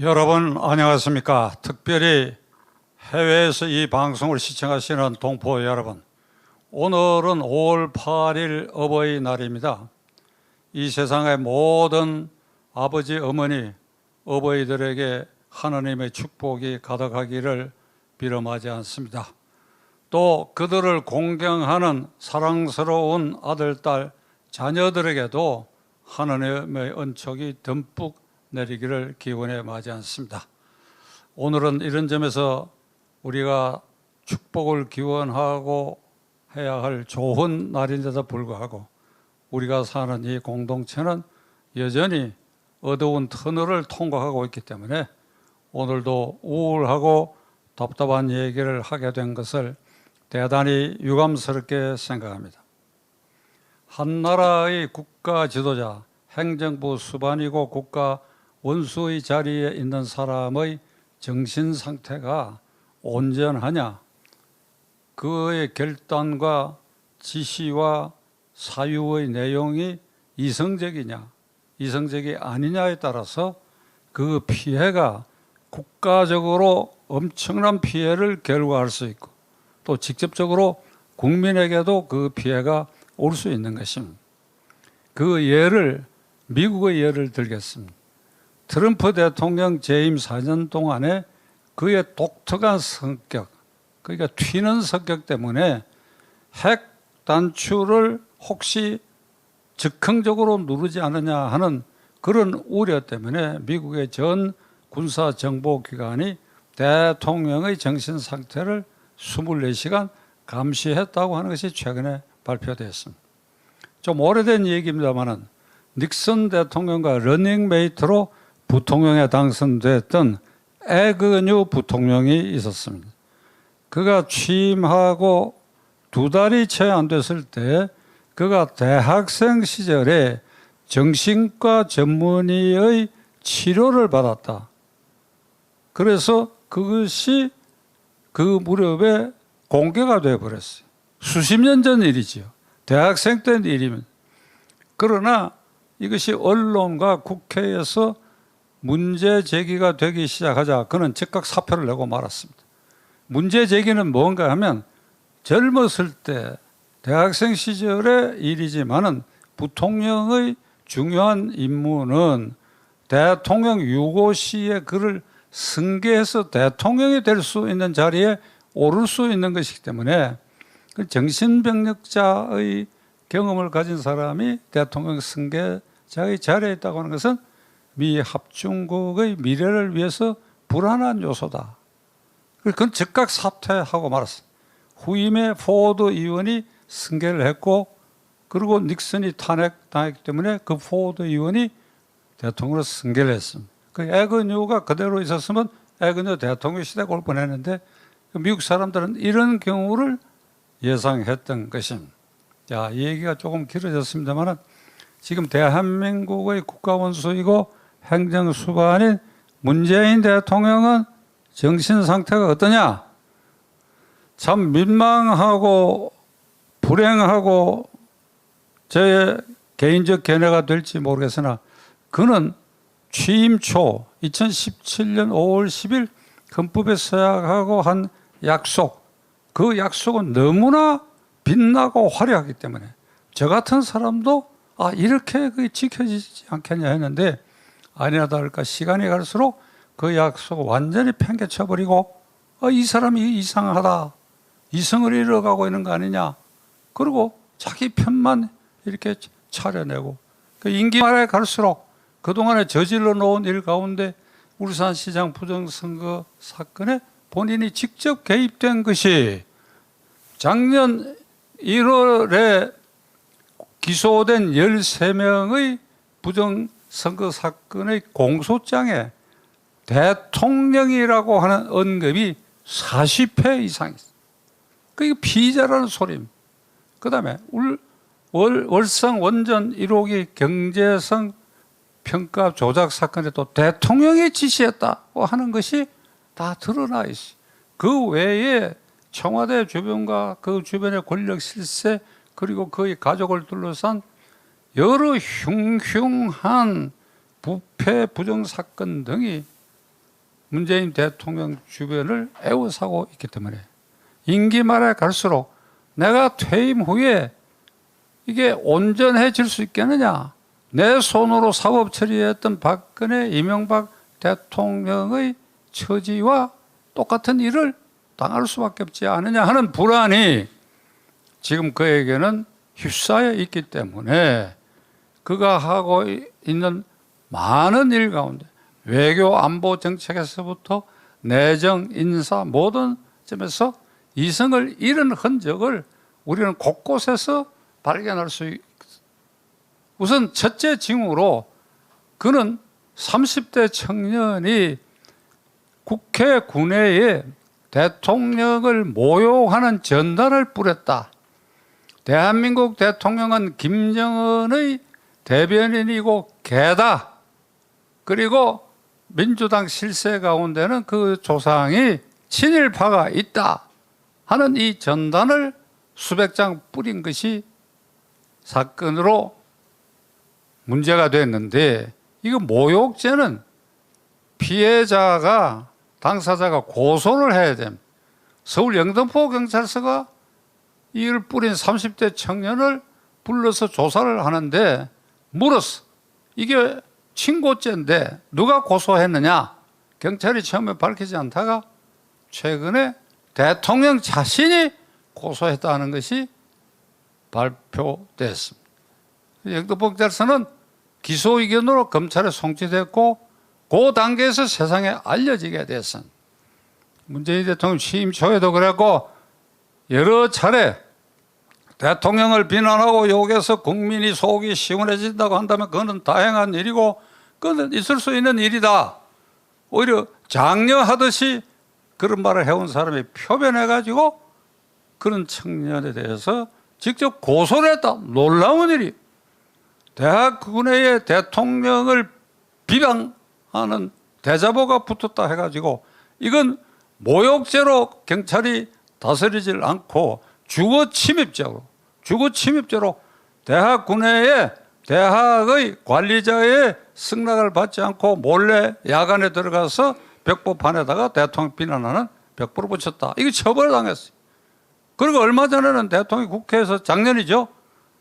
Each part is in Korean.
여러분 안녕하십니까. 특별히 해외에서 이 방송을 시청하시는 동포 여러분, 오늘은 5월 8일 어버이날입니다. 이 세상의 모든 아버지, 어머니, 어버이들에게 하나님의 축복이 가득하기를 비름하지 않습니다. 또 그들을 공경하는 사랑스러운 아들, 딸, 자녀들에게도 하나님의 은총이 듬뿍 내리기를 기원해 마지 않습니다. 오늘은 이런 점에서 우리가 축복을 기원하고 해야 할 좋은 날인데도 불구하고 우리가 사는 이 공동체는 여전히 어두운 터널을 통과하고 있기 때문에 오늘도 우울하고 답답한 얘기를 하게 된 것을 대단히 유감스럽게 생각합니다. 한 나라의 국가 지도자, 행정부 수반이고 국가 원수의 자리에 있는 사람의 정신 상태가 온전하냐, 그의 결단과 지시와 사유의 내용이 이성적이냐, 이성적이 아니냐에 따라서 그 피해가 국가적으로 엄청난 피해를 결과할 수 있고 또 직접적으로 국민에게도 그 피해가 올 수 있는 것입니다. 그 예를, 미국의 예를 들겠습니다. 트럼프 대통령 재임 4년 동안에 그의 독특한 성격, 그러니까 튀는 성격 때문에 핵 단추를 혹시 즉흥적으로 누르지 않느냐 하는 그런 우려 때문에 미국의 전 군사정보기관이 대통령의 정신 상태를 24시간 감시했다고 하는 것이 최근에 발표됐습니다. 좀 오래된 얘기입니다만은 닉슨 대통령과 러닝메이트로 부통령에 당선됐던 애그뉴 부통령이 있었습니다. 그가 취임하고 2달이 채 안 됐을 때 그가 대학생 시절에 정신과 전문의의 치료를 받았다. 그래서 그것이 그 무렵에 공개가 되어버렸어요. 수십 년 전 일이지요. 대학생 때 일이면. 그러나 이것이 언론과 국회에서 문제 제기가 되기 시작하자 그는 즉각 사표를 내고 말았습니다. 문제 제기는 뭔가 하면 젊었을 때 대학생 시절의 일이지만은 부통령의 중요한 임무는 대통령 유고 시에 그를 승계해서 대통령이 될 수 있는 자리에 오를 수 있는 것이기 때문에 정신병력자의 경험을 가진 사람이 대통령 승계자의 자리에 있다고 하는 것은 미 합중국의 미래를 위해서 불안한 요소다. 그건 즉각 사퇴하고 말았습니다. 후임에 포워드 의원이 승계를 했고 그리고 닉슨이 탄핵당했기 때문에 그 포워드 의원이 대통령으로 승계를 했습니다. 그 애그뉴가 그대로 있었으면 애그뉴 대통령 시대가 올 뻔했는데 미국 사람들은 이런 경우를 예상했던 것입니다. 자, 이 얘기가 조금 길어졌습니다만 지금 대한민국의 국가원수이고 행정수반인 문재인 대통령은 정신상태가 어떠냐? 참 민망하고 불행하고 제 개인적 견해가 될지 모르겠으나 그는 취임 초 2017년 5월 10일 헌법에 서약하고 한 약속, 그 약속은 너무나 빛나고 화려하기 때문에 저 같은 사람도 이렇게 그게 지켜지지 않겠냐 했는데 아니나 다를까 시간이 갈수록 그 약속을 완전히 팽개쳐버리고 이 사람이 이상하다, 이성을 잃어가고 있는 거 아니냐, 그리고 자기 편만 이렇게 차려내고 그 임기 말에 갈수록 그동안에 저질러 놓은 일 가운데 울산시장 부정선거 사건에 본인이 직접 개입된 것이 작년 1월에 기소된 13명의 부정선거 사건의 공소장에 대통령이라고 하는 언급이 40회 이상 있어요. 그게 피의자라는 소리입니다. 그 다음에 월성 원전 1호기 경제성 평가 조작 사건에 또 대통령이 지시했다고 하는 것이 다 드러나 있어요. 그 외에 청와대 주변과 그 주변의 권력 실세 그리고 그의 가족을 둘러싼 여러 흉흉한 부패 부정사건 등이 문재인 대통령 주변을 애워싸고 있기 때문에 임기 말에 갈수록 내가 퇴임 후에 이게 온전해질 수 있겠느냐. 내 손으로 사법 처리했던 박근혜, 이명박 대통령의 처지와 똑같은 일을 당할 수밖에 없지 않느냐 하는 불안이 지금 그에게는 휩싸여 있기 때문에 그가 하고 있는 많은 일 가운데 외교 안보 정책에서부터 내정, 인사 모든 점에서 이성을 잃은 흔적을 우리는 곳곳에서 발견할 수 있습니다. 우선 첫째 징후로 그는 30대 청년이 국회 군내에 대통령을 모욕하는 전단을 뿌렸다. 대한민국 대통령은 김정은의 대변인이고 개다. 그리고 민주당 실세 가운데는 그 조상이 친일파가 있다 하는 이 전단을 수백 장 뿌린 것이 사건으로 문제가 됐는데, 이거 모욕죄는 피해자가, 당사자가 고소를 해야 됩니다. 서울 영등포 경찰서가 이걸 뿌린 30대 청년을 불러서 조사를 하는데 물었어. 이게 친고죄인데 누가 고소했느냐? 경찰이 처음에 밝히지 않다가 최근에 대통령 자신이 고소했다는 것이 발표됐습니다. 영등포 경찰서는 기소 의견으로 검찰에 송치됐고 그 단계에서 세상에 알려지게 됐습니다. 문재인 대통령 취임 초에도 그랬고 여러 차례 대통령을 비난하고 욕해서 국민이 속이 시원해진다고 한다면 그거는 다행한 일이고 그건 있을 수 있는 일이다. 오히려 장려하듯이 그런 말을 해온 사람이 표변해가지고 그런 청년에 대해서 직접 고소를 했다. 놀라운 일이. 대학 군내에 대통령을 비방하는 대자보가 붙었다 해가지고 이건 모욕죄로 경찰이 다스리질 않고 주거 침입죄로 대학 군내에 대학의 관리자의 승낙을 받지 않고 몰래 야간에 들어가서 벽보판에다가 대통령 비난하는 벽보를 붙였다. 이거 처벌당했어요. 그리고 얼마 전에는 대통령이 국회에서 작년이죠.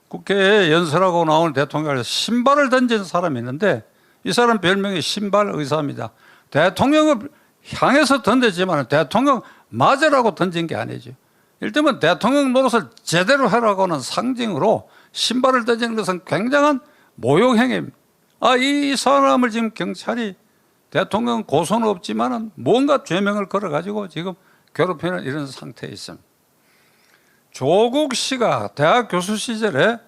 국회에 연설하고 나오는 대통령에서 신발을 던진 사람이 있는데 이 사람 별명이 신발 의사입니다. 대통령을 향해서 던졌지만 대통령 맞으라고 던진 게 아니죠. 일테면 대통령 노릇을 제대로 하라고는 상징으로 신발을 던지는 것은 굉장한 모욕행위입니다. 이 사람을 지금 경찰이 대통령 고소는 없지만 뭔가 죄명을 걸어가지고 지금 괴롭히는 이런 상태에 있습니다. 조국 씨가 대학 교수 시절에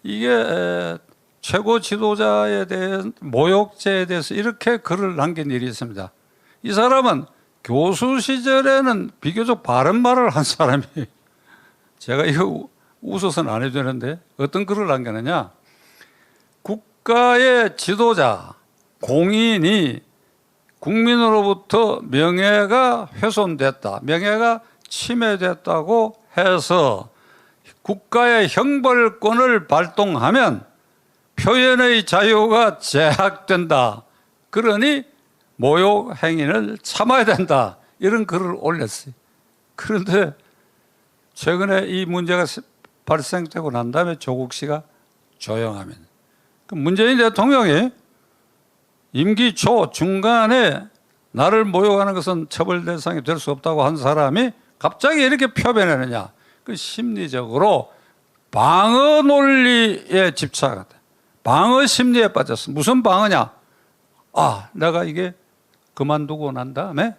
이게 최고 지도자에 대한 모욕죄에 대해서 이렇게 글을 남긴 일이 있습니다. 이 사람은 교수 시절에는 비교적 바른 말을 한 사람이 제가 이거 웃어서는 안 해도 되는데 어떤 글을 남겼느냐. 국가의 지도자, 공인이 국민으로부터 명예가 훼손됐다, 명예가 침해됐다고 해서 국가의 형벌권을 발동하면 표현의 자유가 제약된다. 그러니 모욕 행위를 참아야 된다. 이런 글을 올렸어요. 그런데 최근에 이 문제가 발생되고 난 다음에 조국 씨가 조용합니다. 문재인 대통령이 임기 초 중간에 나를 모욕하는 것은 처벌 대상이 될 수 없다고 한 사람이 갑자기 이렇게 표변하느냐. 그 심리적으로 방어 논리에 집착하다. 방어 심리에 빠졌어. 무슨 방어냐? 내가 이게 그만두고 난 다음에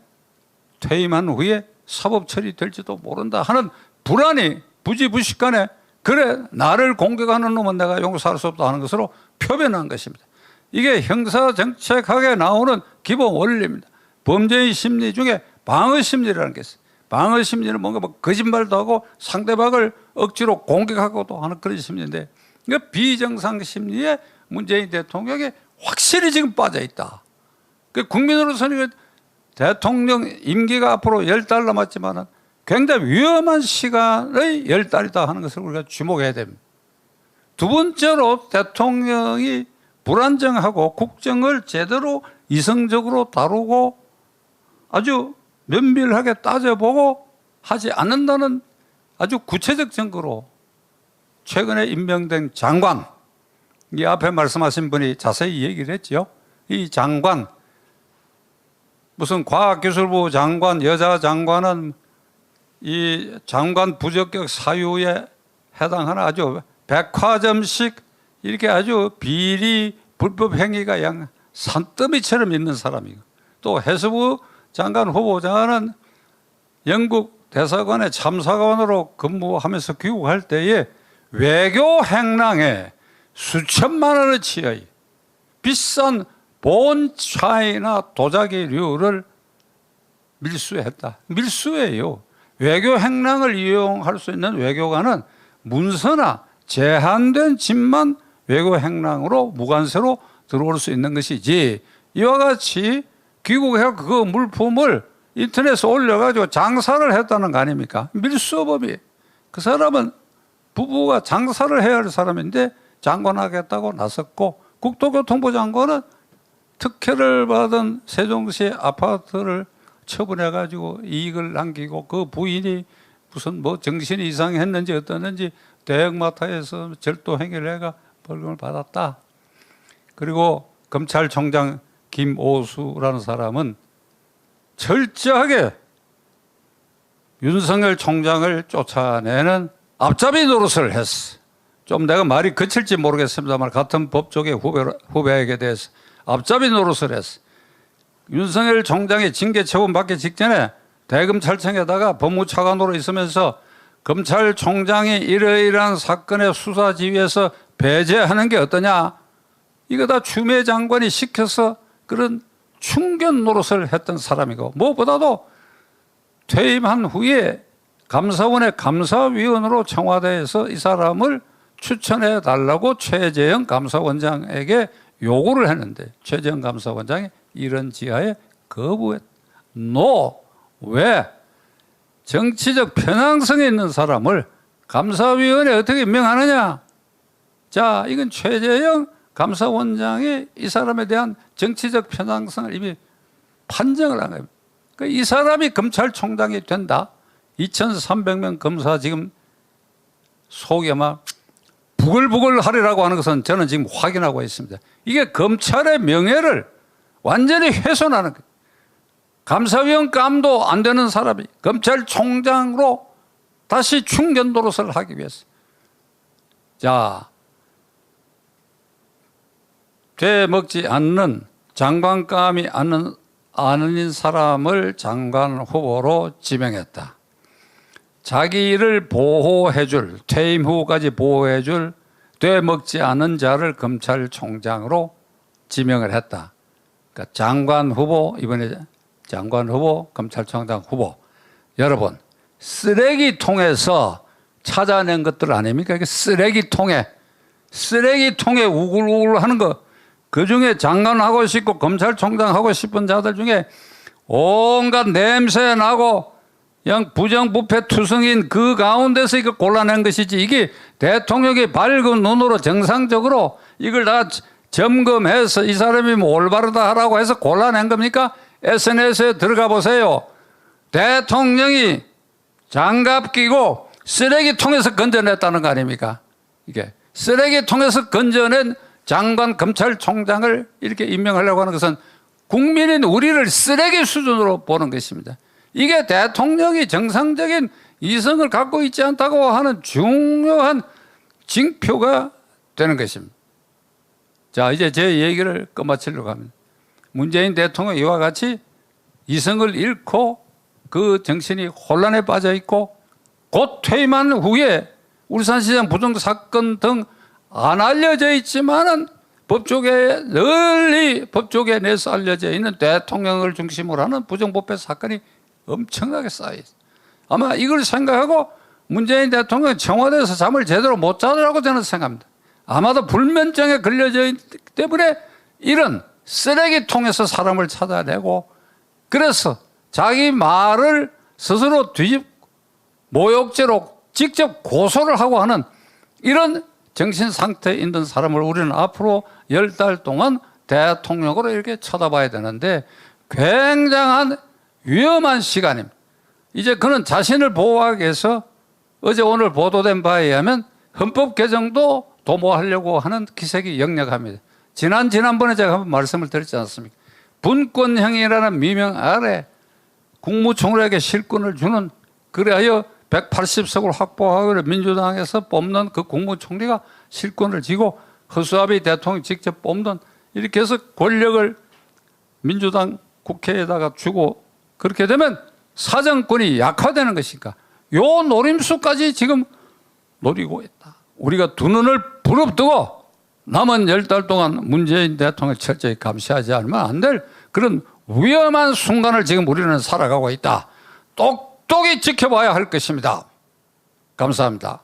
퇴임한 후에 사법 처리될지도 모른다 하는 불안이 부지부식간에 그래 나를 공격하는 놈은 내가 용서할 수 없다 하는 것으로 표변한 것입니다. 이게 형사정책학에 나오는 기본 원리입니다. 범죄의 심리 중에 방어 심리라는 게 있어요. 방어 심리는 뭔가 거짓말도 하고 상대방을 억지로 공격하고도 하는 그런 심리인데 이거 비정상 심리에 문재인 대통령이 확실히 지금 빠져 있다. 국민으로서는 대통령 임기가 앞으로 10달 남았지만 굉장히 위험한 시간의 10달이다 하는 것을 우리가 주목해야 됩니다. 두 번째로 대통령이 불안정하고 국정을 제대로 이성적으로 다루고 아주 면밀하게 따져보고 하지 않는다는 아주 구체적 증거로 최근에 임명된 장관, 이 앞에 말씀하신 분이 자세히 얘기를 했죠. 이 장관, 무슨 과학기술부 장관, 여자 장관은 이 장관 부적격 사유에 해당하는 아주 백화점식 이렇게 아주 비리 불법 행위가 양 산더미처럼 있는 사람이고, 또 해수부 장관 후보자는 영국 대사관의 참사관으로 근무하면서 귀국할 때에 외교 행랑에 수천만 원을 치의 비싼 본 차이나 도자기류를 밀수했다. 밀수예요. 외교 행랑을 이용할 수 있는 외교관은 문서나 제한된 집만 외교 행랑으로 무관세로 들어올 수 있는 것이지, 이와 같이 귀국해서 그 물품을 인터넷에 올려가지고 장사를 했다는 거 아닙니까? 밀수업이. 그 사람은 부부가 장사를 해야 할 사람인데 장관하겠다고 나섰고, 국토교통부 장관은 특혜를 받은 세종시 아파트를 처분해가지고 이익을 남기고, 그 부인이 무슨 뭐 정신이 이상했는지 어떠는지 대형마트에서 절도 행위를 해가 벌금을 받았다. 그리고 검찰총장 김오수라는 사람은 철저하게 윤석열 총장을 쫓아내는 앞잡이 노릇을 했어. 좀 내가 말이 거칠지 모르겠습니다만 같은 법조계 후배에게 대해서 앞잡이 노릇을 했어. 윤석열 총장이 징계 처분 받기 직전에 대검찰청에다가 법무차관으로 있으면서 검찰총장이 이러이러한 사건의 수사 지휘에서 배제하는 게 어떠냐, 이거 다 추미애 장관이 시켜서 그런 충견 노릇을 했던 사람이고, 무엇보다도 퇴임한 후에 감사원의 감사위원으로 청와대에서 이 사람을 추천해 달라고 최재형 감사원장에게 요구를 했는데 최재형 감사원장이 이런 지하에 거부했다. 왜? 정치적 편향성이 있는 사람을 감사위원회에 어떻게 임명하느냐? 자, 이건 최재형 감사원장이 이 사람에 대한 정치적 편향성을 이미 판정을 한 거예요. 그러니까 이 사람이 검찰총장이 된다. 2,300명 검사 지금 속에 막 부글부글 하리라고 하는 것은 저는 지금 확인하고 있습니다. 이게 검찰의 명예를 완전히 훼손하는 거예요. 감사위원 감도 안 되는 사람이 검찰총장으로 다시 충견 노릇을 하기 위해서. 자, 되먹지 않는 장관감이 아닌 사람을 장관 후보로 지명했다. 자기를 보호해줄, 퇴임 후까지 보호해줄 되먹지 않은 자를 검찰총장으로 지명을 했다. 그러니까 장관 후보, 이번에 장관 후보, 검찰총장 후보. 여러분, 쓰레기통에서 찾아낸 것들 아닙니까? 이게 쓰레기통에 우글우글 하는 거, 그 중에 장관 하고 싶고 검찰총장 하고 싶은 자들 중에 온갖 냄새 나고 그냥 부정부패 투성인 그 가운데서 이거 골라낸 것이지, 이게 대통령이 밝은 눈으로 정상적으로 이걸 다 점검해서 이 사람이 뭐 올바르다 하라고 해서 골라낸 겁니까? SNS에 들어가 보세요. 대통령이 장갑 끼고 쓰레기통에서 건져냈다는 거 아닙니까? 이게 쓰레기통에서 건져낸 장관 검찰총장을 이렇게 임명하려고 하는 것은 국민인 우리를 쓰레기 수준으로 보는 것입니다. 이게 대통령이 정상적인 이성을 갖고 있지 않다고 하는 중요한 징표가 되는 것입니다. 자, 이제 제 얘기를 끝마치려고 합니다. 문재인 대통령이 이와 같이 이성을 잃고 그 정신이 혼란에 빠져 있고 곧 퇴임한 후에 울산시장 부정 사건 등 안 알려져 있지만은 널리 법조계에 내서 알려져 있는 대통령을 중심으로 하는 부정부패 사건이 엄청나게 쌓여있어요. 아마 이걸 생각하고 문재인 대통령이 청와대에서 잠을 제대로 못 자더라고 저는 생각합니다. 아마도 불면증에 걸려져 있기 때문에 이런 쓰레기통에서 사람을 찾아내고, 그래서 자기 말을 스스로 모욕죄로 직접 고소를 하고 하는 이런 정신 상태에 있는 사람을 우리는 앞으로 10달 동안 대통령으로 이렇게 쳐다봐야 되는데, 굉장한 위험한 시간입니다. 이제 그는 자신을 보호하기 위해서 어제 오늘 보도된 바에 의하면 헌법 개정도 도모하려고 하는 기색이 역력합니다. 지난번에 제가 한번 말씀을 드렸지 않습니까? 분권형이라는 미명 아래 국무총리에게 실권을 주는, 그래야 180석을 확보하고 민주당에서 뽑는 그 국무총리가 실권을 쥐고 허수아비 대통령이 직접 뽑는, 이렇게 해서 권력을 민주당 국회에다가 주고, 그렇게 되면 사정권이 약화되는 것이니까 요 노림수까지 지금 노리고 있다. 우리가 두 눈을 부릅뜨고 남은 10달 동안 문재인 대통령을 철저히 감시하지 않으면 안 될 그런 위험한 순간을 지금 우리는 살아가고 있다. 똑똑히 지켜봐야 할 것입니다. 감사합니다.